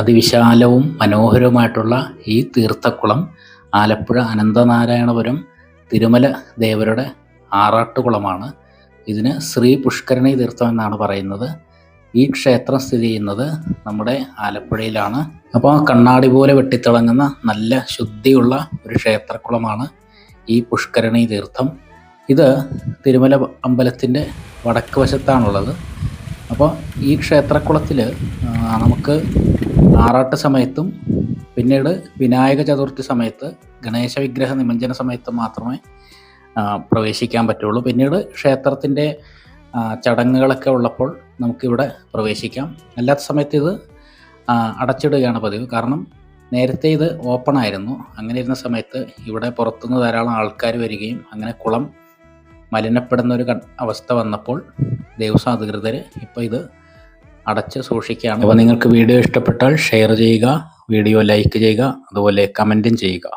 അതിവിശാലവും മനോഹരവുമായിട്ടുള്ള ഈ തീർത്ഥക്കുളം ആലപ്പുഴ അനന്തനാരായണപുരം തിരുമല ദേവരുടെ ആറാട്ടുകുളമാണ്. ഇതിന് ശ്രീ പുഷ്കരണി തീർത്ഥം എന്നാണ് പറയുന്നത്. ഈ ക്ഷേത്രം സ്ഥിതി ചെയ്യുന്നത് നമ്മുടെ ആലപ്പുഴയിലാണ്. അപ്പോൾ കണ്ണാടി പോലെ വെട്ടിത്തിളങ്ങുന്ന നല്ല ശുദ്ധിയുള്ള ഒരു ക്ഷേത്രക്കുളമാണ് ഈ പുഷ്കരണി തീർത്ഥം. ഇത് തിരുമല അമ്പലത്തിൻ്റെ വടക്ക് വശത്താണുള്ളത്. അപ്പോൾ ഈ ക്ഷേത്രക്കുളത്തിൽ നമുക്ക് ആറാട്ട് സമയത്തും പിന്നീട് വിനായക ചതുർത്ഥി സമയത്ത് ഗണേശ വിഗ്രഹ നിമജ്ജന സമയത്ത് മാത്രമേ പ്രവേശിക്കാൻ പറ്റുള്ളൂ. പിന്നീട് ക്ഷേത്രത്തിൻ്റെ ചടങ്ങുകളൊക്കെ ഉള്ളപ്പോൾ നമുക്കിവിടെ പ്രവേശിക്കാം. അല്ലാത്ത സമയത്ത് ഇത് അടച്ചിടുകയാണ് പതിവ്. കാരണം നേരത്തെ ഇത് ഓപ്പൺ ആയിരുന്നു. അങ്ങനെ ഇരുന്ന സമയത്ത് ഇവിടെ പുറത്തുനിന്ന് ധാരാളം ആൾക്കാർ വരികയും അങ്ങനെ കുളം മലിനപ്പെടുന്ന ഒരു അവസ്ഥ വന്നപ്പോൾ ദേവസ്വം അധികൃതർ ഇപ്പോൾ ഇത് അടച്ച് സൂക്ഷിക്കുകയാണ്. അപ്പോൾ നിങ്ങൾക്ക് വീഡിയോ ഇഷ്ടപ്പെട്ടാൽ ഷെയർ ചെയ്യുക, വീഡിയോ ലൈക്ക് ചെയ്യുക, അതുപോലെ കമൻറ്റും ചെയ്യുക.